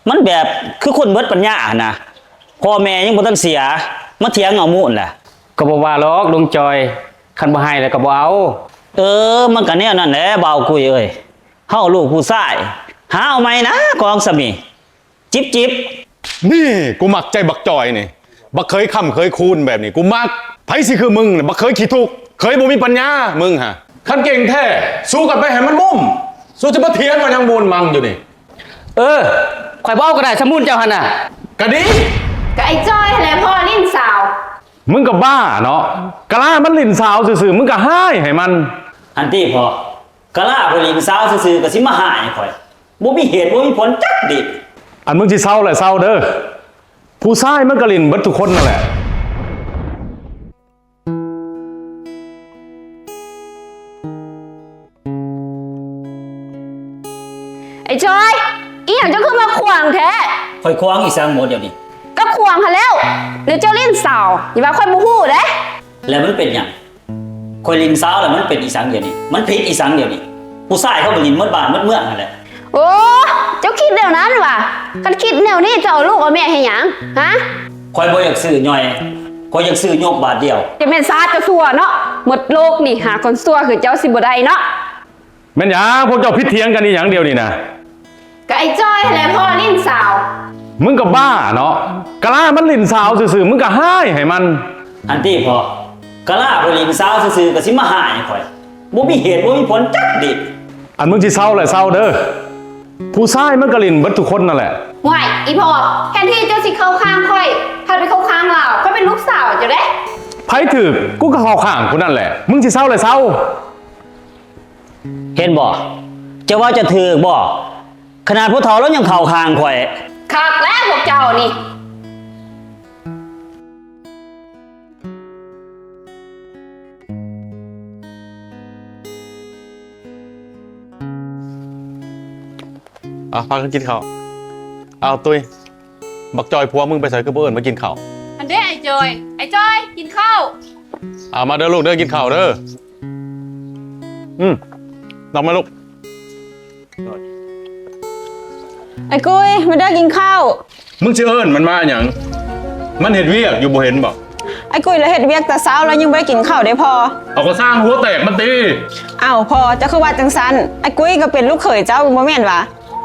มันแบบคือคนเบิดปัญญานะพ่อแม่ยังบ่ทันเสียมาเถียงเอามูนแหละก็บ่ว่าหรอกลุงจอยคันบ่ให้แล้วก็บ่เอามันก็แนวนั้นแหละเบาคุยเอ้ยเฮาลูกผู้ชายหาเอาไหมนะกองสมีจิบนี่กูมักใจบักจอยนี่บักเคยค้ำเคยคูนแบบนี้กูมักไผสิคือมึงเนี่ยบักเคยขี้ทุกเคยบ่มีปัญญามึงฮะคันเก่งแท้สู้กันไปให้มันมุ่มสู้จะมาเถียงมันยังมูลมังอยู่นี่ข่อยบ่เอาก็ได้สมุนเจ้าหั่นน่ะก็ดีก็ไอ้จ้อยแหละพ่อลิ้นสาวมึงก็บ้าเนาะกะลามันลิ้นสาวซื่อๆมึงก็ให้มันอันที่พอกะลาผู้หญิงสาวซื่อๆก็สิมาหายข่อยบ่มีเหตุบ่มีผลจักดิอันมึงสิเศร้าแหละเศร้าเด้อผู้ชายมันก็ลิ้นเบิดทุกคนนั่นแหละไอ้จ้อยอีหยังจะขึ้นมาขวางแท้ข่อยควางอีสังหมดเดี๋ยวนี้ก็ขวางหั่นแล้วหรือเจ้าลิ้นสาวอย่าว่าค่อยบ่ฮู้เด้แล้วมันเป็นหยังข่อยลินสาวแล้วมันเป็นอีสังเดี๋ยวนี้มันผิดอีสังเดี๋ยวนี้ผู้ชายเขาบ่ลินหมดบ้านหมดเมืองนั่นแหละโอ้เจ้าคิดแนวนั้นว่ะคันคิดแนวนี้จะเอาลูกเอาแม่ให้หยังฮะข่อยบ่อยากซื้อย่อยข่อยอยากซื้อโยกบาทเดียวจะแม่นซาจะซัวเนาะหมดโลกนี่หาคนซัวคือเจ้าสิบ่ได้เนาะแม่นหยังพวกเจ้าพิดเถียงกันนี่หยังเดียวนี่นะก็ไอ้จ้อยแหละพ่อลิ้นสาวมึงก็บ้าเนาะกะลามันลิ้นสาวซื่อๆมึงก็ให้มันอันที่พอกะลาผู้หญิงสาวซื่อๆก็สิมาหายข่อยบ่มีเหตุบ่มีผลจักดิอันมึงสิเศร้าแหละเศร้าเด้อผู้ชายมันก็ลิ้นเบิดทุกคนนั่นแหละห่วยอีพ่อแทนที่เจ้าสิเข้าข้างค่อยถ้าไปเข้าข้างเราค่อยเป็นลูกสาวเจ้าเด้ไผถึกกูก็เข้าข้างกูนั่นแหละมึงสิเศร้าแหละเศร้าเห็นบ่จะว่าจะถือบ่ขนาดผู้เฒ่าแล้วยังเข้าข้างข่อยคักแล้วพวกเจ้านี่พากันกินข้าวเอาตุ้ยบักจอยพัวมึงไปใส่กระเบื้องมากินข้าวอันเด้ไอ้จอยกินข้าวมาเด้อลูกเด้อกินข้าวเด้อลองมาลูกไอ้กุ้ยมาได้กินข้าวมึงชื่อเอิญมันมาอย่างมันเห็ดเวียกอยู่บ่เห็นบอกไอ้กุ้ยแล้วเห็ดเวียกแต่เช้าแล้วยังไม่ได้กินข้าวได้พอเอาก็สร้างหัวแตกมันตีอ้าวพอจะคือว่าจังสันไอ้กุ้ยก็เป็นลูกเขยเจ้าบ่แม่นวะ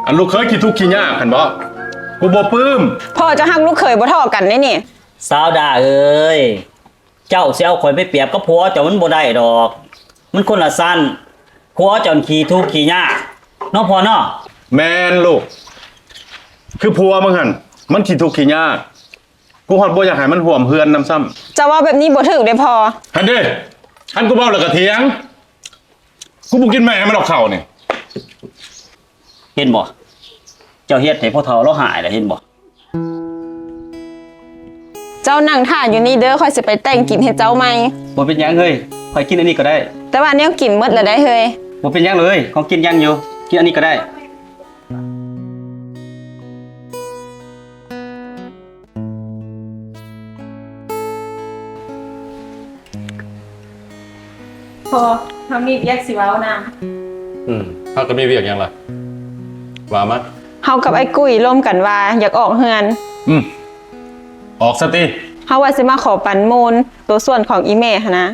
อันลูกเคยขี้ทุกข์ขี้ยากกันบ่กูบ่ปลื้มพ่อจะหักลูกเขยบ่เท่ากันได้นี่สาวด่าเอ้ยเจ้าสิเอาข่อยไปเปรียบกับผัวเจ้ามันบ่ได้ดอกมันคนละสั้นผัวเจ้าขี้ทุกข์ขี้ยากเนาะพ่อเนาะแม่นลูกคือผัวมึงหั่นมันขี้ทุกข์ขี้ยากกูฮอดบ่อยากให้มันห่วมเฮือนนำซ้ำจะว่าแบบนี้บ่ถูกเด้พอหั่นเด้หั่นกูเว้าแล้วก็เถียงกูบ่กินแม่มันดอกข้าวนี่เห็นบ่เจ้าเฮ็ดให้พ่อเฒ่าเราหายแล้วเห็นบ่เจ้านั่งท่าอยู่นี่เด้อค่อยสิไปแต่งกินให้เจ้าใหม่บ่เป็นหยังเฮ้ยค่อยกินอันนี้ก็ได้แต่ว่าแนวกินหมดแล้วได้เฮ้ยบ่เป็นหยังเลยของกินยังอยู่กินอันนี้ก็ได้พอทำมีเวียกสิเว้านำเขาก็มีเวียกยังล่ะว่ามั้ยเฮากับไอ้กุ้ยร่วมกันว่าอยากออกเฮือนออกซะติเฮาว่าสิมาขอปันมูลตัวส่วนของอีแม่หั่นนะ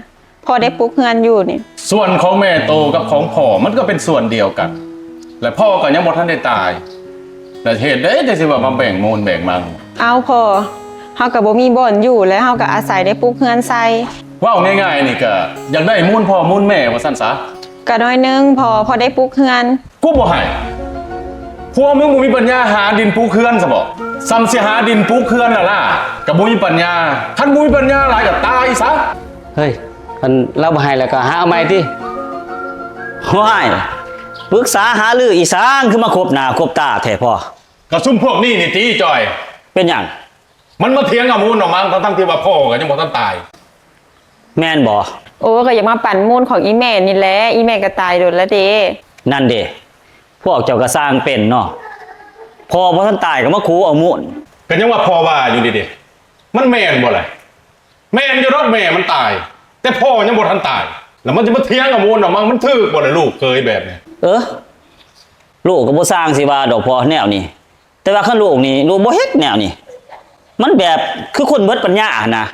พอได้ปลูกเฮือนอยู่นี่ส่วนของแม่โตกับของพ่อมันก็เป็นส่วนเดียวกันและพ่อก็ยังบ่ทันได้ตายแต่เหตุใดจังสิว่ามาแบ่งมูลแบ่งมังเอาพอเฮาก็บ่มีบ่อนอยู่แล้วเฮาก็อาศัยได้ปลูกเฮือนใส่ว้าวง่ายๆนี่ก็อยากได้มูลพ่อมูลแม่ว่าซั่นซะก็น้อยนึงพอได้ปลูกเฮือนกูบ่ให้พวกมึงบ่มีปัญญาหาดินปลูกเฮือนซะบ่ซ้ำสิหาดินปลูกเฮือนล่ะก็บ่มีปัญญาคันบ่มีปัญญาหลายก็ตายซะเฮ้ยมันเราบ่ให้แล้วก็หาเอาใหม่ติว้ายปรึกษาหารืออีสางคือมาคบหน้าคบตาแท้พ่อก็ซุ่มพวกนี้นี่ติจอยเป็นหยังมันมาเถียงกับมูลออกมาทั้งที่ว่าพ่อก็ยังบ่ทันตายแม่นบ่โอ้ก็อย่ามาปั่นมูลของอีแม่นี่แหละอีแม่ก็ตายโดนแล้วเด้นั่นเด้พวกเจ้าก็สร้างเป็นเนาะพอบ่ทันตายก็มาคูเอามูลก็ยังว่าพ่อว่าอยู่ดิมันแม่นบ่ล่ะแม่นอยู่รอกแม่มันตายแต่พ่อยังบ่ทันตายแล้วมันจะมาเถียงกับมูลออกมามันถูกบ่ล่ะลูกเคยแบบนี้ลูกก็บ่สร้างสิว่าดอกพ่อแนวนี้ แต่ว่าคันลูกนี่ลูกบ่เฮ็ดแนวนี่มันแบบคือคนเบิดปัญญานะ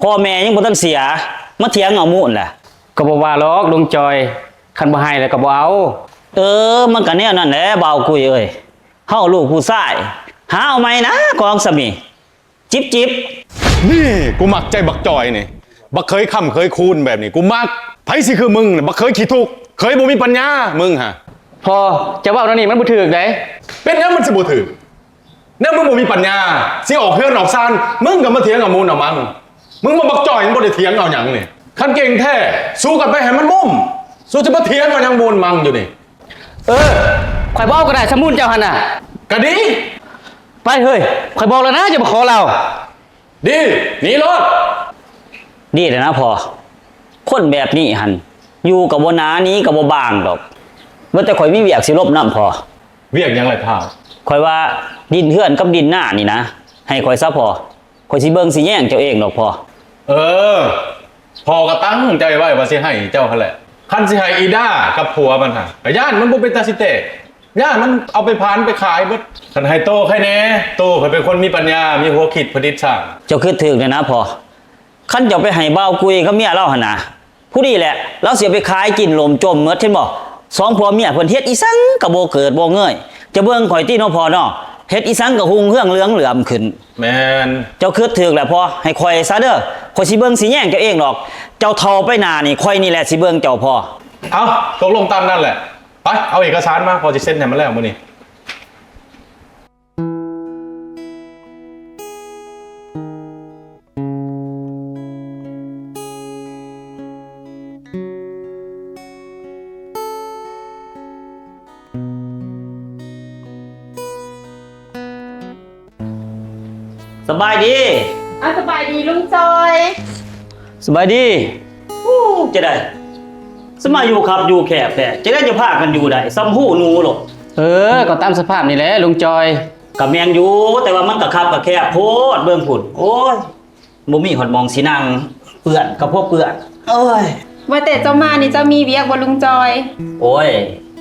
พ่อแม่ยังบ่ทันเสียมาเถียงเอามูนล่ะ ก็บ่ว่าหรอกลุงจอยคันบ่ให้แล้วก็บ่เอา มันก็แนวนั้นแหละเบากุยเอ้ยเฮาลูกผู้ชายหาเอาไหมนะกองสามีจิบจิบ นี่กูมักใจบักจอยนี่บักเคยค้ำเคยคูนแบบนี้กูมักไผสิคือมึงน่ะบักเคยขี้ทุกข์เคยบ่มีปัญญามึงฮะ พอจะเว้าแนวนี้มันบ่ถูกได้ เป็นหยังมันสิบ่ถือเนี่ยมึงบ่มีปัญญาสิออกเฮือนออกซานมึงก็มาเถียงกับมูลเอามันมึงมาบักจอยมึงบ่ได้เถียงเอาหยังนี่คันเก่งแท้สู้กันไปให้มันมุมสู้จะมาเถียงกันยังมูลมังอยู่นี่ ข่อยบ่เอาก็ได้สมุนเจ้าหั่นน่ะ ก็ดี ไปเฮ้ยข่อยบอกแล้วนะจะมาขอเรา ดีหนีรถ ดีเลยนะพอคนแบบนี้หันอยู่กับบ่หนานี้กับบ่บางดอกว่าแต่ข่อยมีเวียกสิลบน้ำพอ เวียกยังไรพาว ข่อยว่าดินเฮือนกับดินหน้านี่นะให้ข่อยซะพอข่อยสิเบิ่งสิแย่งเจ้าเองดอกพอ พอก็ตั้งใจไว้ว่าสิให้เจ้าหั่นแหละคันสิให้อีด้ากับผัวมันฮะก็ย่านมันบ่เป็นตาสิเตะย่านมันเอาไปพานไปขายเบิดคันให้โตใครแน่โตเพิ่นเป็นคนมีปัญญามีหัวคิดประดิษฐ์สร้าง เจ้าคือถึกเลยนะพอคันเจ้าไปให้เบากุยกับเมียเราหั่นน่ะผู้นี้แหละเราเสียไปขายกินลมจมเมดเห็นบ่สองผัวเมียเพิ่นเฮ็ดอีสังก็บ่เกิดบ่เงยจะเบิ่งข่อยติเนาะพอเนาะเฮ็ดอีสังก็หุงเฮืองเหลืองเหลื่อมขึ้น แม่น เจ้าคือถึกแหละพอให้ข่อยซะเด้อข่อยสิเบิ่งสิแย่งเจ้าเองดอก เจ้าเฒ่าไปหน้านี่ข่อยนี่แหละสิเบิ่งเจ้าพอ เอาตกลงตามนั่นแหละไปเอาเอกสารมาพอสิเซ็นให้มันแล้วมื้อนี้ สบายดี สบายดีลุงจอย สบายดีจะได้สมาอยู่ครับอยู่แคบแต่จะได้จะพากันอยู่ได้ซ้ำหูหนูหรอก ก็ตามสภาพนี่แหละลุงจอย กับแมนอยู่แต่ว่ามันกับครับกับแคบโพดเบิ่งผุดโอ้ยบ่มีหอดมองสีนางเปื่อนกับพวกเปื่อนโอ้ย ว่าแต่เจ้ามานี่เจ้ามีเวียกบ่ลุงจอย โอ้ย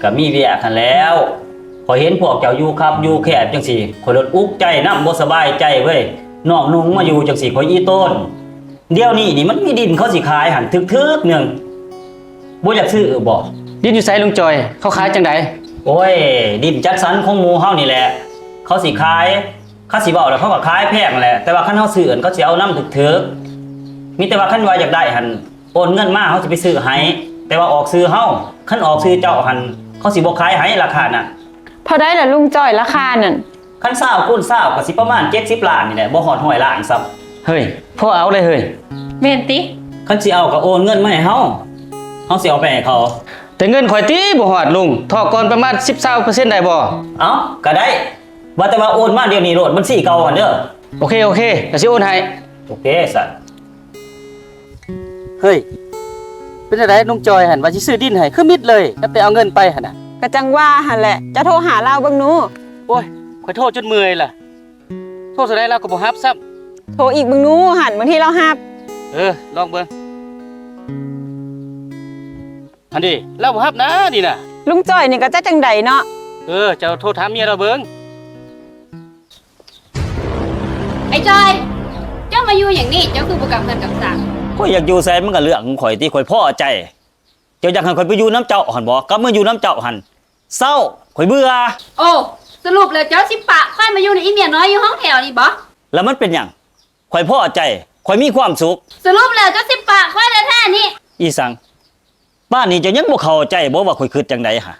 ก็มีเวียกันแล้วพอเห็นพวกเจ้าอยู่ครับอยู่แคบจังสี่ข่อยลดอุกใจน้ำบ่สบายใจเว้ยน้องนุ่งมาอยู่จังสี่ข่อยอีต้นเดี๋ยวนี้นี่มันมีดินเขาสิขายหันทึกๆหนึงบ่อยากซื้อบ่ ดินอยู่ไสลุงจอยเขาขายจังได โอ้ยดินจัดสรรของหมู่เฮานี่แหละเขาสิขายเขาสิเว้าแล้วเขาก็ขายแพงแหละแต่ว่าคันเฮาซื้ออันเขาสิเอานำถึกๆมีแต่ว่าคันว่าอยากได้หันโอนเงินมาเขาสิไปซื้อให้แต่ว่าออกซื้อเฮาคันออกซื้อเจ้าหันเขาสิบ่ขายให้ราคาน่ะ พอได้ล่ะลุงจอยราคานั่น คัน20คูณ20ก็สิประมาณ70ล้านนี่แหละบ่ฮอด100ล้านซับ เฮ้ยพ่อเอาเลยเฮ้ย แม่นติ คันสิเอาก็โอนเงินมาให้เฮาสิเอาไปให้เขา แต่เงินข่อยติบ่ฮอดลุงทอก่อนประมาณ 10-20% ได้บ่ เอ้าก็ได้ว่าแต่ว่าโอนมาเดี๋ยวนี้โลดบัญชีเก่าหั่นเด้อ โอเคก็สิโอนให้ โอเคสัตว์ เฮ้ยเป็นจังไดลุงจอยหั่นว่าสิซื้อดินให้คือมิดเลยแล้วไปเอาเงินไปหั่นน่ะ ก็จังว่าหั่นแหละ จะโทรหาเราเบิ่งหนู โอ้ยข่อยโทรจนเมื่อยล่ะโทรเท่าใดเราก็บ่รับซ้ำ โทรอีกเบิ่งหนูหั่นบางทีเราฮับ ลองเบิ่งอันนี้เราบ่รับนะนี่น่ะ ลุงจ้อยนี่ก็จะจังใดเนาะ เจ้าโทรถามเมียเราเบิ่ง ไอ้จอย เจ้ามาอยู่อย่างนี้เจ้าคือบ่กำเงินกับสั่ง ข่อยอยากอยู่แซนมันก็เรื่องของข่อยที่ข่อยพอใจเจ้าอยากให้ข่อยไปอยู่น้ำเจ้าหั่นบ่กลับมาอยู่น้ำเจ้าหั่นเศร้าข่อยเบื่อ โอ้สรุปแล้วเจ้าสิปะค่อยมาอยู่ในอีเมียน้อยอยู่ห้องแถวนี่บ่ แล้วมันเป็นหยังข่อยพอใจข่อยมีความสุข สรุปแล้วเจ้าสิปะค่อยแท้ๆนี่ อีสังบ้านนี้เจ้ายังบ่เข้าใจบ่ว่าข่อยคิดจังไดหะ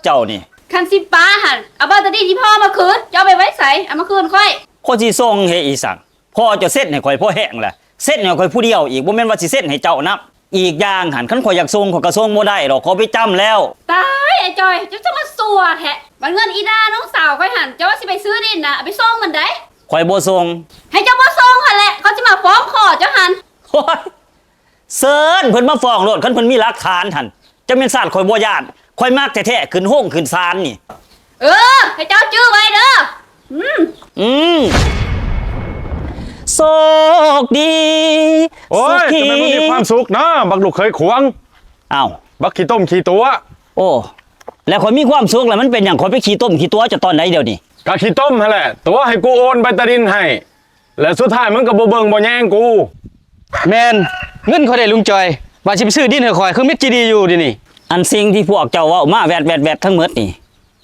เจ้านี่ คันสิปะหั่นเอาบัตรดีที่พ่อมาคืนเจ้าไปไว้ไสเอามาคืนค่อย คนสิส่งให้อีสังพ่อเจะเซ็นให้ข่อยพ่อแห้งแหละเซ็นให้ข่อยผู้เดียวอีกบ่แม่นว่าสิเซ็นให้เจ้านับอีกอย่างหันคันข่อยอยากส่งข่อยก็ส่งบ่ได้ดอกขอไปจำแล้ว ตายไอ้จอยเจ้าจะมาสัวแท้บัดเงินอีดาน้องสาวค่อยหั่นเจ้าว่าสิไปซื้อดินน่ะเอาไปส่งมันได้ ข่อยบ่ส่ง ให้เจ้าบ่ส่งหั่นแหละเขาจะมาฟ้องขอเจ้าหั่น โอ้ยเซิร์นเพิ่นมาฟ้องโลดคันเพิ่นมีหลักฐานหั่นจะแม่นซ่านข่อยบ่ย่านข่อยมักแท้ๆขึ้นห้องขึ้นศาลนี่ ให้เจ้าจื้อไว้เด้อโชคดี โอ้ย สุขี ทำไมมึงมีความสุขนะบักลูกเคยขวง อ้าว บักขี้ต้มขี้ตัว โอ้ แล้วข่อยมีความสุขแล้วมันเป็นหยังข่อยไปขี้ต้มขี้ตัวจะตอนไหนเดี๋ยวนี้ ก็ขี้ต้มนั่นแหละตัวให้กูโอนใบตะดินให้ แล้วสุดท้ายมึงก็บ่เบิ่งบ่แย่งกู แมนเงินเขาได้ลุงจอยว่าสิไปซื้อดินให้ข่อยคือมิตรจีดีอยู่ดินี่ อันสิ่งที่พวกเจ้าเว้ามาแวดทั้งหมดนี่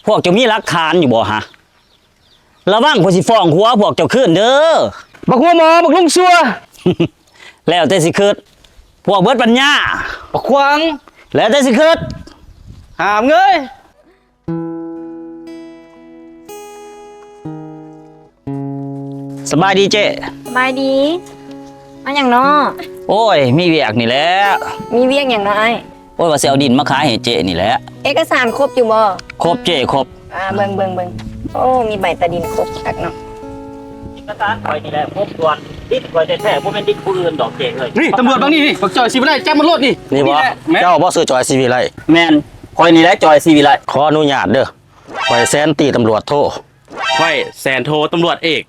พวกเจ้ามีหลักฐานอยู่บ่ฮะระวังข่อยสิฟ้องหัวพวกเจ้าคืนเด้อ บักหัวหมอบักลุงซัว แล้วแต่สิคิดพวกเบิดปัญญา บักขวาง แล้วแต่สิคิด หามเงย สบายดีเจ้ สบายดีมาอย่างน้อ โอ้ยมีเวียกนี่แหละ มีเวียกอย่างน้อย โอ้ยว่าสิเอาดินมาขายให้เจ้นี่แหละ เอกสารครบอยู่บ่ ครบเจ้ครบ เบิ่งโอ้มีใบตะดินครบคักเนาะ เอกสารข่อยนี่แหละครบส่วนดินข่อยแท้ๆบ่แม่นดินผู้อื่นดอกเจ้เอ้ย นี่ตำรวจบางนี่บักจอยสิบ่ได้จับมันโลดนี่ นี่บ่ แหละแม่น เจ้าบ่ซื้อจอยซีวีไล แม่นข่อยนี่แหละจอยซีวิไล ขออนุญาตเด้อข่อยแซนตีตำรวจโทร ข่อยแสนโทตำรวจเอก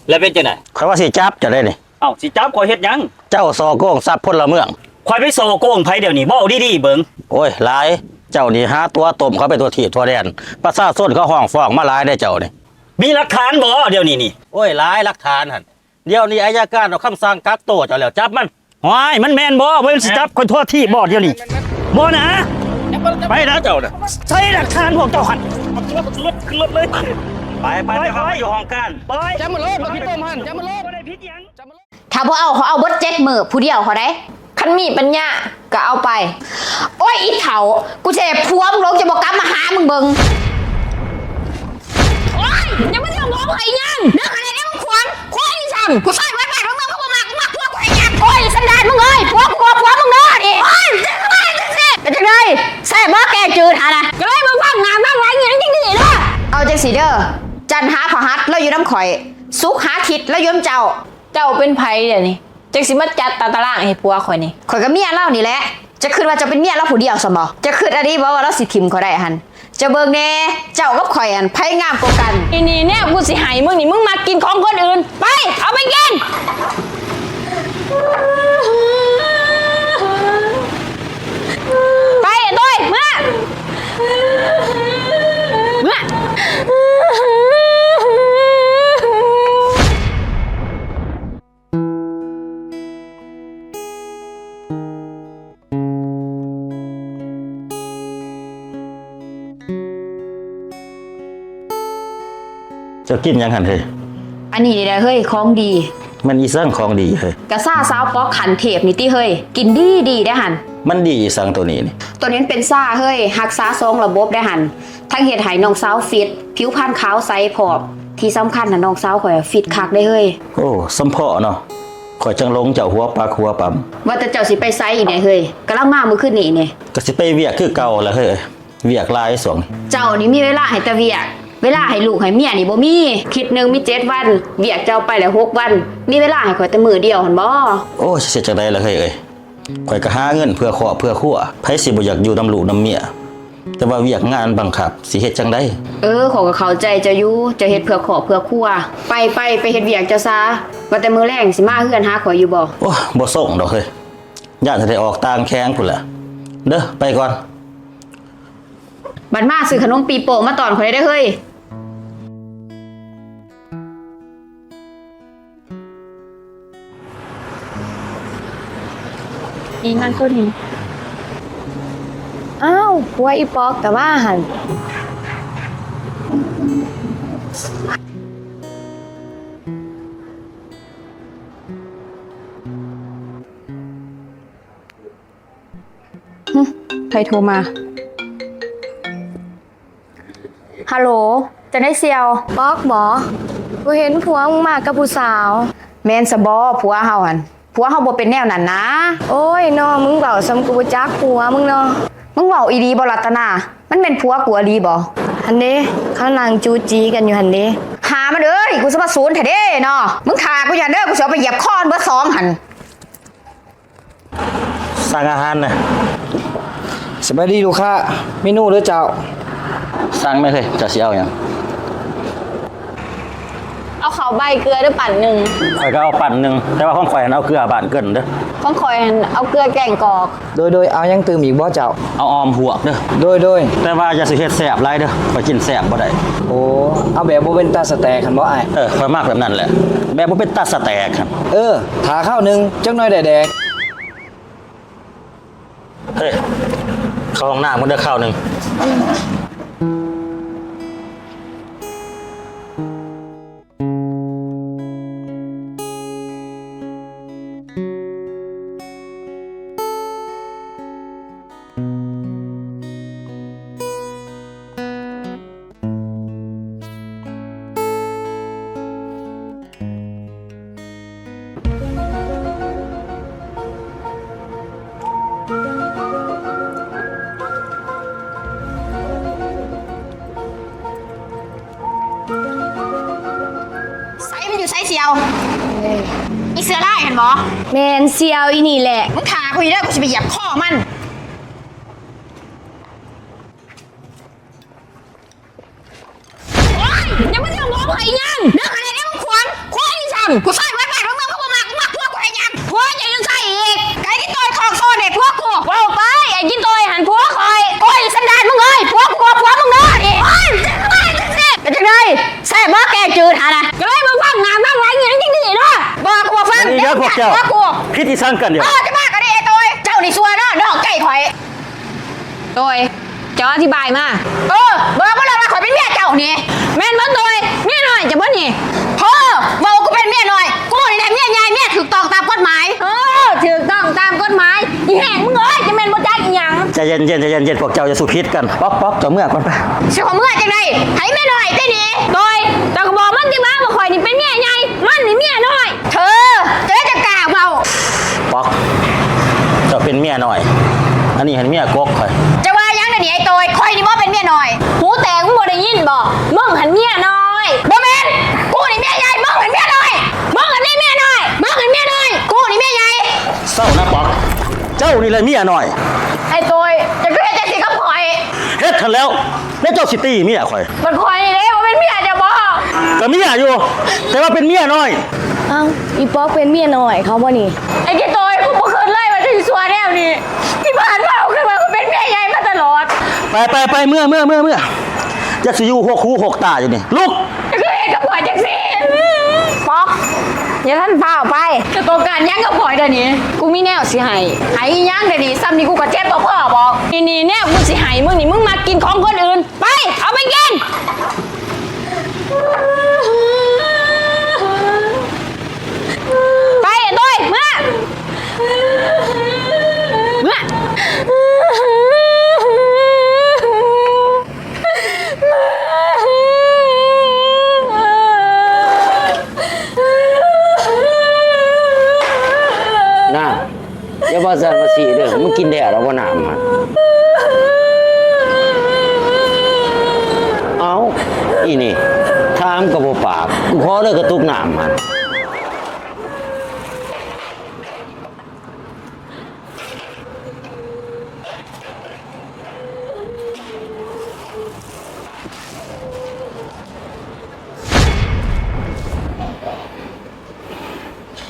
แล้วเป็นจังได๋ ข่อยว่าสิจับจะได้นี่ เอ้าสิจับข่อยเฮ็ดหยัง เจ้าซอโกงทรัพย์พลเมือง ข่อยไปโซโกงไผเดี๋ยวนี้บ่เอาดีๆเบิ่ง โอ้ยหลายเจ้านี่หาตัวต้มเขาไปตัวถีบตัวแดนประชาชนเขาห้องฟ้องมาหลายได้เจ้านี่ มีหลักฐานบ่เดี๋ยวนี้นี่ โอ้ยหลายหลักฐานหั่นเดี๋ยวนี้อัยการเอาคำสั่งกักตัวเจ้าแล้วจับมัน ว้ายมันแม่นบ่เบิ่งสิจับข่อยโทษที่บ่เดี๋ยวนี้บ่นะ ไปนะเจ้าน่ะ ใช้หลักฐานพวกเจ้าหั่นขึ้นรถเลยไปอยู่ห้องการไป จับมันโลดบักพี่ต้มหั่นจับมันโลด บ่ได้ผิดหยัง ถ้าบ่เอาเขาเอาเบิด7มื้อผู้เดียวเขาได้ คันมีปัญญาก็เอาไป โอ้ยอีเฒ่ากูจะให้ผัวมึงลงจะบ่กลับมาหามึงเบิ่งโอ้ยยังไม่ได้ร้องไห้ยังเรื่องอะไรเนี่ยมึงขวางอีสั่งกูใส่ไว้แม่มึงกูมาผัวกูให้ยังโอ้ยสันดานมึงเอ้ยผัวมึงเด้อดิโอ้ยเป็นจังได๋ใส่บ่แกจืดหานะก็เลยมึงฟังงานบ้างไรเงี้ยจังซี่เด้อเอาจังซี่เด้อจันหาพหัสแล้วอยู่น้ำข่อยสุกหาทิศแล้วยมเจ้า เจ้าเป็นไผเดี๋ยวนี้จังสิมาจัดตารางให้ผัวข่อยนี่ ข่อยกับเมียเล่านี่แหละ จะคิดว่าจะเป็นเมียเราผู้เดียวซะบ่จะคิดอันนี้บ่ว่าเราสิทิมเขาได้หันจะเบิ่งแน่เจ้ากับข่อยหันไผงามกว่ากัน นี่เนี่ยกูสิให้มึงนี่มึงมากินของคนอื่น ไป เอาไปกิน ไปไอ้ต้อยมา เจ้ากินหยังหั่นเฮ้ย อันนี้นี่แหละเฮ้ยของดี มันอีสั่งของดีเฮ้ย กะซ่าสาวปอกขันเทพนี่ติเฮ้ยกินดีได้หัน มันดีอีสั่งตัวนี้นี่ ตัวนี้เป็นซ่าเฮ้ยรักษาทรงระบบได้หันทั้งเฮ็ดให้น้องสาวฟิตผิวพรรณขาวใสผอมที่สำคัญน่ะน้องสาวข่อยฟิตคักได้เฮ้ย โอ้สมเพาะเนาะข่อยจังลงเจ้าหัวปลาหัวปั๊ม ว่าแต่เจ้าสิไปไสอีกเนี่ยเฮ้ยกำลังมามื้อคืนนี้นี่ ก็สิไปเวียกคือเก่าแล้วเฮ้ยเวียกหลายสอง เจ้านี่มีเวลาให้แต่เวียกเวลาให้ลูกให้เมียนี่บ่มีคิดหนึงมี7วันเวียกเจ้าไปแล้ว6วัน มีเวลาให้ข่อยแต่มื้อเดียวหั่นบ่ โอ้ยเสียจังได๋ล่ะเฮ้ยเอ้ยข่อยก็หาเงินเพื่อครอบเพื่อครัวไผสิบ่อยากอยู่นำลูกนำเมียแต่ว่าเวียกงานบังคับสิเฮ็ดจังได๋ ขอยก็เข้าใจเจ้าอยู่เจะเฮ็ดเพื่อครอบเพื่อครัวไปเฮ็ดเวียกเจ้าซะว่าแต่มื้อแรงสิมาเฮือนหาข่อยอยู่บ่ โอ้ยบ่ส่งดอกเฮ้ยย่านจะได้ออกต่างแข้งพุ่นล่ะเด้อไปก่อน บัดมาซื้อขนมปีโป้มาตอนข่อยได้เฮ้ยอีนั่นก็ดีอ้าวผัวอีปอกแต่ว่าหัน ใครโทรมาฮัลโหลจะได้เซียว ปอกบอกูเห็นผัวมึงมากับผู้สาว แมนสบอผัวเฮาหั่นผัวเฮาบ่เป็นแนวนั้นนะ โอ้ยน้อมึงเบาซ้ำกูบ่จักผัวมึงเนาะ มึงเว้าอีดีบ่รัตนามันเป็นผัวกูอีดีบ่ หันเด้เขานั่งจูจีกันอยู่หันเด้ หามาเด้อกูสิมาศูนย์แท้เด้เนาะมึงฆ่ากูอย่าเด้อกูสิเอาไปเหยียบคอนเบิด2หั่น สั่งอาหารนะ สบายดีลูกค้าเมนูเด้อเจ้า สั่งไหมเฮ้ยจะสิเอาหยัง เอาข้าวใบเกลือด้วยปั่นหนึ่ง ข่อยก็เอาปั่นหนึงแต่ว่าของข่อยเอาเกลือบานเกินเด้อ ของคอยเอาเกลือแกงกอก โดยเอายังตื่มอีกบ่เจ้า เอาออมหวกเด้อ โดย แต่ว่าอย่าสิเฮ็ดแซ่บหลายเด้อข่อยกินแซ่บบ่ได้ โอ้เอาแบบบ่เป็นตาสแตกคันบ่อ้าย ข่อยมากแบบนั้นแหละแบบบ่เป็นตาสแตกครับ ถาข้าวหนึงจักหน่อยได้แดก เฮ้ยเข้าห้องน้ำมันเด้อข้าวหนึง ใส่มันอยู่ใส่เสียวอีเสือไล่เห็นบ่ แมนเซียวอีนี่แหละ มึงขากูอยู่ได้กูจะไปเหยียบคอมันโอ๊ยยังไม่ต้องร้องไห้ยังเรื่องอะไรเนี่ยมึงควรอีช่างกูใส่ไว้แปดมึงพวกมาพวกกูให้ยังพวกยังใส่อีกไก่ที่ต่อยทองโซ่เด็กพวกกู ว้าวไปไอ้กินตัวหันผัวคอย โอ้ยสันดานมึงเอ้ยพวกมึงเนาะดิโอ้ยเป็นจังไงแซ่บบ่แกจืดหานะก็เลยมึงฟังงานบ้างไรเงี้ยจริงๆเนาะบอกกูฟัง นี่เด้อพวกเจ้า บอกกู พิธีสร้างกันเดี๋ยว จะมากันดิไอ้ตัวเจ้านี่ซัวเนาะดอกไก่ข่อย โดยจะอธิบายมา บอกมาเลยว่าข่อยเป็นเมียเจ้านี่ แม่นบ่โดยเมียน้อยจะบ่นี่ บอกกูเป็นเมียหน่อยกูนี่แหละเมียใหญ่เมียถูกต้องตามกฎหมาย ถูกต้องตามกฎหมายอีแห่งมึงเอ้ยจะแม่นบ่จักอีหยัง ใจเย็นพวกเจ้าจะสู้พิษกันป๊อกเจ้าเมื่อก่อนไป เชื่อของมึงจังไดให้เมียหน่อยได้ดี โดยเจ้าก็บอกมันสิมาว่าข่อยนี่เป็นเมียใหญ่มันนี่เมียน้อย เธอจะกล้าเบา ป๊อกเจ้าเป็นเมียหน่อย อันนี้เห็นเมียกกข่อย จะว่ายังเดี๋ยวนี้ไอ้ตัวข่อยนี่บ่เป็นเมียหน่อย หูแตกมึงบ่ได้ยินบ่มึงหันเมียน้อย บ่แม่นกูนี่เมียใหญ่มึงเป็นเมียหน่อยมึงเป็นเมียหน่อยมึงเป็นเมียหน่อยกูนี่เมียใหญ่ เศร้านะป๊อกเจ้านี่เลยเมียหน่อย ไอ้ตัวจะเกิดจะสิกับข่อย เฮ็ดทันแล้วแล้วเจ้าสิตีเมียข่อย มันข่อยนี่เด้บ่เป็นเมียจะบ่ ก็เมียอยู่ แต่ว่าเป็นเมียน้อย เอ้าอีป๊อกเป็นเมียน้อยเขาบ่นี่ไอ้กินตัวกูบ่เคยเลยว่าสิสัวแนวนี้ที่ผ่านมาขึ้นมากูเป็นเมียใหญ่มาตลอด ไปเมื่อจะสิอยู่หกหูหกตาอยู่นี่ลุก จะเคยเห็นกับข่อยจังซี่ป๊อกอย่าท่านพาออกไปจะต้องการหยังกับข่อยเดี๋ยวนี้กูมีแนวสิให้ให้อีหยังเดี๋ยวนี้ซ้ำนี่กูก็เจ็บบ่พอบอกนี่แนวกูสิให้มึงนี่มึงมากินของคนอื่นไปเอาไปกินไปไอ้ต้อยมาน้าอย่าว่าซั่นว่าสิเด้อมึงกินได้แล้วบ่น้ำฮะเอาอีนี่ถามก็บ่ปากกูขอเด้อกระตุกน้ำฮะ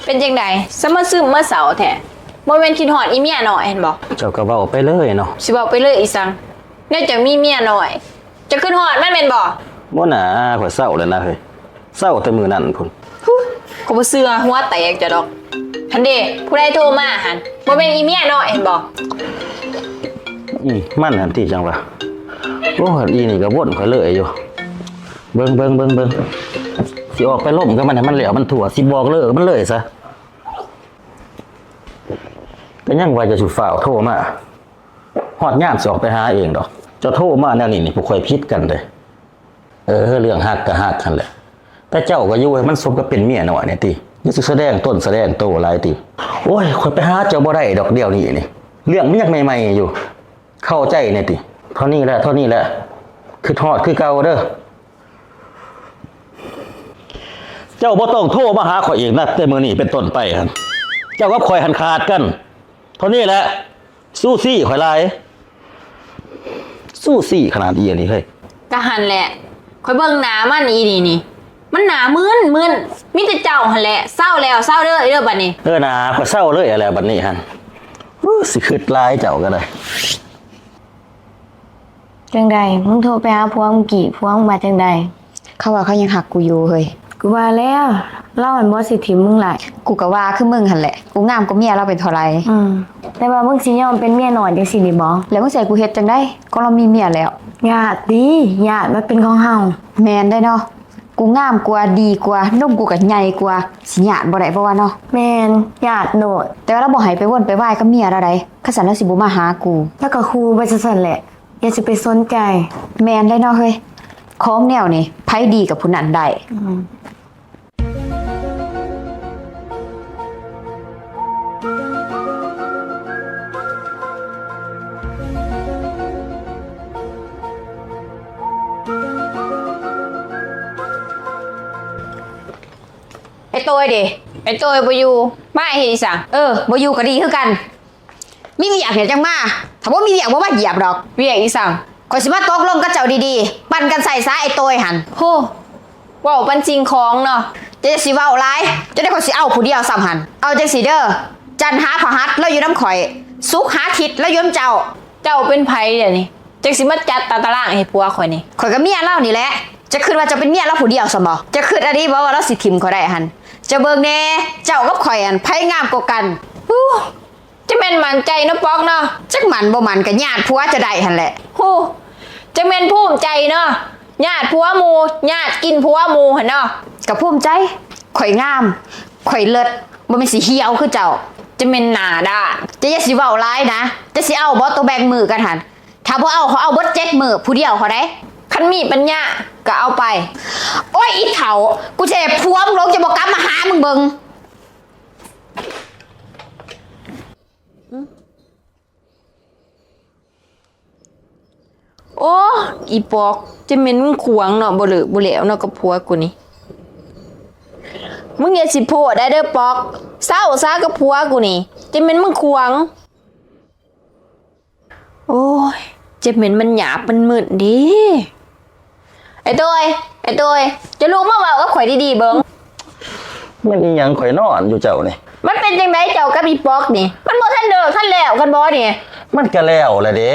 เป็นจังไดสมาซึมเมื่อเสาร์แท้บ่แม่นคิดฮอดอีเมียน้อยเห็นบ่ เจ้าก็เว้าไปเลยเนาะ สิบอกไปเลยอีสังเนี่ยจะมีเมียน้อย จะขึ้นฮอดมันแม่นบ่ บ่น่าข่อยเศร้าแล้วนะเฮ้ยเศร้าแต่มื้อนั้นพุ่น ก็บ่เชื่อหัวแตกจะดอกหันเด้ผู้ใดโทรมาหันบ่แม่นอีเมียน้อยเห็นบ่ มันหันที่จังวะโอ้อีนี่ก็วนข่อยเลยอยู่เบิ่งสิออกไปล่มก็มันให้มันเหลวมันถั่วสิบอกเลิกมันเลยซะก็ยังว่าจะสุดฝ่าวโทรมาฮอดยามสิออกไปหาเองดอกเจ้าโทรมาแนวนี้นี่พวกข่อยผิดกันเลยเรื่องฮักก็ฮักกันแหละแต่เจ้าก็อยู่ให้มันสมกับเป็นเมียหน่อยเนี่ยติอย่าสิแสดงต้นแสดงโตหลายติโอ้ยข่อยไปหาเจ้าบ่ได้ดอกเดียวนี่นี่เรื่องมันยังใหม่ๆอยู่เข้าใจเนี่ยติเท่านี้แหละคือทอดคือเก่าเด้อเจ้าบ่ต้องโทรมาหาข่อยอีกนะแต่มื้อนี้เป็นต้นไปหั่นเจ้ากับข่อยหันขาดกันเท่านี้แหละสู้ซี่ข่อยหลายสู้ซี่ขนาดอีอันนี้เฮ้ย ก็หันแหละค่อยเบิ่งหน้ามันอีนี่ มันหนามึนมีแต่เจ้าหั่นแหละเศร้าแล้วเศร้าเด้อบัดนี้ นาก็เศร้าเลยอะไรบัดนี้หั่นสิคิดหลายเจ้าก็ได้ จังใดมึงโทรไปหาพวงกี่พวงมาจังใด เขาว่าเขายังหักกูอยู่เฮ้ย กูว่าแล้วเล่าอันบ่สิถิมมึงหลาย กูก็ว่าคือมึงหั่นแหละ กูงามกว่าเมียเราเป็นเท่าไร แต่ว่ามึงสิยอมเป็นเมียน้อยจังซี่นี่บ่ แล้วมึงใส่กูเฮ็ดจังได้ก็เรามีเมียแล้ว ญาติดีญาติมันเป็นของเฮา แมนได้เนาะ กูงามกว่าดีกว่านุ่มกูก็ใหญ่กว่าสิหยาดบ่ได้บ่ว่าเนาะ แม่นญาติโนด แต่ว่าเราบ่ให้ไปวนไปไหว้กับเมียเราได้คันสันเราสิบ่มาหากู แล้วก็ครูไปซั่นแหละอย่าสิไปสนใจ แมนได้เนาะเฮ้ยของแนวนี่ไผดีกับผู้นั้นได้ ไอ้โตยดิไอ้โตยบ่อยู่มาเฮ็ดอีสัง บ่อยู่ก็ดีคือกัน มีเวียกเนี่ยจังมาถ้าบ่มีเวียกบ่มาเหยียบดอก เวียกอีสัง ข่อยสิมาตกลงกับเจ้าดีๆ ปั่นกันใส่ซะไอ้โตยหัน โหเว้าปันจริงของเนาะ จะสิเว้าหลายจะได้ข่อยสิเอาผู้เดียวซ้ำหันเอาจังสิเด้อจันทร์หาพฤหัสแล้วอยู่น้ำข่อยศุกร์หาอาทิตย์แล้วอยู่น้ำเจ้า เจ้าเป็นไผเดี๋ยวนี้จักสิมาจัดตารางให้ผัวข่อยนี่ ข่อยกับเมียเล่านี่แหละจะคิดว่าจะเป็นเมียเราผู้เดียวซะบ่จะคิดอันนี้บ่ว่าเราสิทิมข่อยได้หันจะเบิ่งแน่เจ้ากับข่อยอันไผงามกว่ากัน จะแม่นมั่นใจเนาะปอกเนาะ จักมันบ่มันก็ญาติผัวจะได้หั่นแหละ ฮู้จะแม่นภูมิใจเนาะญาติผัวหมู่ญาติกินผัวหมู่หั่นเนาะ ก็ภูมิใจข่อยงามข่อยเลิศบ่แม่นสิเหี่ยวคือเจ้า จะแม่นหน้าด้าน จะอย่าสิเว้าหลายนะจะสิเอาบ่ตัวแบ่งมือกันหันถ้าบ่เอาเขาเอาเบิด7มื้อผู้เดียวเขาได้ คันมีปัญญาก็เอาไป โอ้ยอีเฒ่ากูจะได้ผัวมึงลงจะบ่กลับมาหามึงเบิ่ง โอ้อีปอกจะแม่นมึงขวางเนาะบ่เหลือบ่แล้วเนาะกับผัวกูนี่มึงอย่าสิโพดได้เด้อปอกเศร้าซะกับผัวกูนี่จะแม่นมึงขวางโอ้ยจะแม่นมันหยาบมันมึนดิไอ้ตัวจะลุกมาเว้ากับข่อยดีๆเบิ่ง มันอีหยังข่อยนอนอยู่เจ้านี่ มันเป็นจังไดเจ้ากับอีปอกนี่มันบ่ทันเลิกทันแล้วกันบ่นี่ มันก็แล้วแหละเด้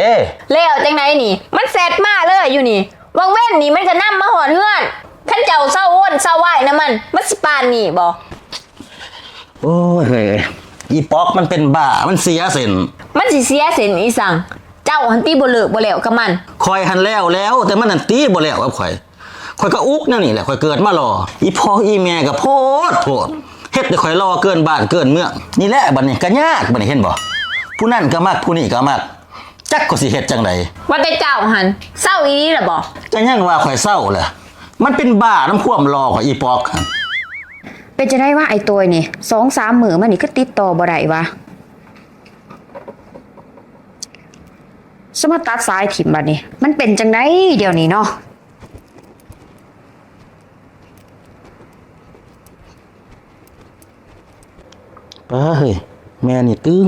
แล้วจังไดนี่ มันแซดมาเลยอยู่นี่วังเว้นนี่มันก็นำมาหอดเฮือนคันเจ้าเศร้าวนเศร้าไหวนะมันสิปานนี่บ่ โอ้ยเฮ้ยอีป๊อกมันเป็นบ้ามันเสียเส้น มันสิเสียเส้นอีสังเจ้าหันตีบ่เลิกบ่แล้วกับมัน คอยหันแล้วแต่มันนั่นตีบ่แล้วกับข่อยก็อุกแนวนี่แหละข่อยเกิดมารออีพ่ออีแม่ก็โพดเฮ็ดให้ข่อยรอเกินบ้านเกินเมืองนี่แหละบัดนี้ก็ยากบัดนี้เห็นบ่ผู้นั่นก็มักผู้นี่ก็มักจักก็สิเฮ็ดจังได ว่าแต่เจ้าหันเศร้าอีนี่ล่ะบ่ ก็ยังว่าข่อยเศร้าแหละมันเป็นบ้าน้ำความรอของอีป๊อกหั่น เป็นจะได้ว่าไอ้ตัวนี่2-3 มื้อมันนี่คือติดต่อบ่ได้วะสมาตัดสายถิ่มบัดนี้มันเป็นจังไดเดี๋ยวนี้เนาะ เฮ้ยแม่นี่ตึง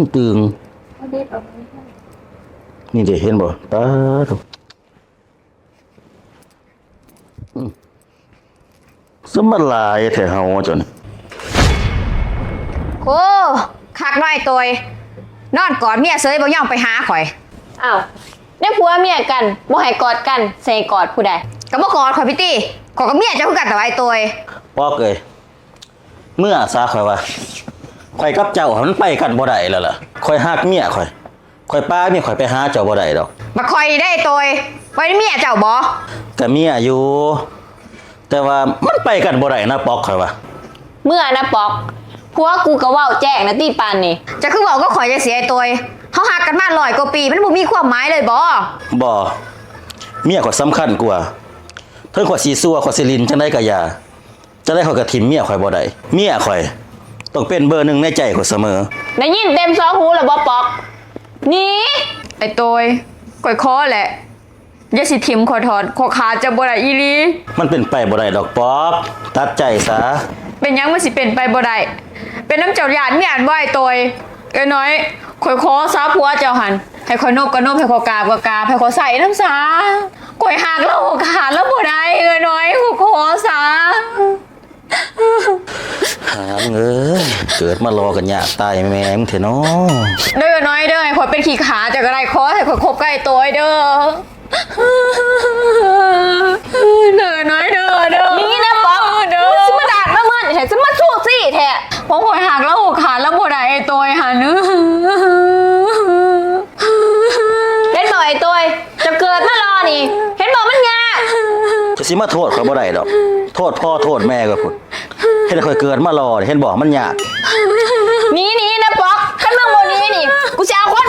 นี่เด้เห็นบ่ป้าดสมลายแท้เฮาจน โอ้คักน้อยตัวนอนกอดเมียเสยบ่ยอมไปหาข่อย อ้าวได้ผัวเมียกันบ่ให้กอดกันใส่กอดผู้ใด ก็บ่กอดข่อยพี่ตี้ข่อยกับเมียเจ้าคือกันแต่ว่าไอ้ตัว ปอกเอ้ยเมื่อซาข่อยว่าข่อยกับเจ้ามันไปกันบ่ได้แล้วล่ะข่อยฮักเมียข่อยป้าเมียข่อยไปหาเจ้าบ่ได้ดอก มาข่อยได้ไอ้ตัวไว้เมียเจ้าบ่ ก็เมียอยู่ แต่ว่ามันไปกันบ่ได้นะปอกข่อยว่า เมื่อนะปอกผัวกูก็เว้าแจ้งนะตีปานนี่ จะคือบอกก็ข่อยจะเสียไอ้ตัวเฮาฮักกันมา100 กว่าปีมันบ่มีความหมายเลยบ่ บ่เมียข่อยสำคัญกว่าเพิ่นข่อยสิซัวข่อยสิลินจังได๋ก็อย่าจะได้ข่อยก็ทิ่มเมียข่อยบ่ได้เมียข่อยต้องเป็นเบอร์1ในใจข่อยเสมอ ได้ยินเต็มสองหูแล้วบ่ปอกนี่ ไอ้ตัวข่อยขอแหละอย่าสิทิ่มข่อยถอดข่อยขาดจะบ่ได้อีหลี มันเป็นไปบ่ได้ดอกปอกตัดใจซะ เป็นหยังมันสิเป็นไปบ่ได้เป็นน้ำเจ้าหยาดเมียนบ่ไอ้ตัวเอ้ยน้อยข่อยขอซาผัวเจ้าหันให้ข่อยนบก็นบให้ข่อยกราบก็กราบให้ข่อยใส่น้ำสาข่อยหักแล้วข่อยขาดแล้วบ่ได้เอ้ยน้อยข่อยขอซา มึงเอ้ยเกิดมารอกันยากตายแม่มึงเถอะเนาะ เด้อน้อยเด้อให้ข่อยเป็นขี้ขาจากอะไรขอให้ข่อยคบใกล้ตัวเด้อเด้อน้อยเด้อเด้อ นี่นะป๊อก เด้อ สิมาดาดมาเมื่อแท้สิมาสู้สิแท้ ผมข่อยหักแล้วหักขาแล้วบ่ได้ไอ้ตัวหัน เห็นบ่ไอ้ตัวจะเกิดมารอนี่ เห็นบ่มันยาก จะสิมาโทษเขาบ่ได้ดอก โทษพ่อโทษแม่ก็พุ่นเฮ็ดให้ข่อยเกิดมารอเห็นบอกมันยาก หนีนะป๊อกคันมึงบ่หนีนี่ กูสิเอาคน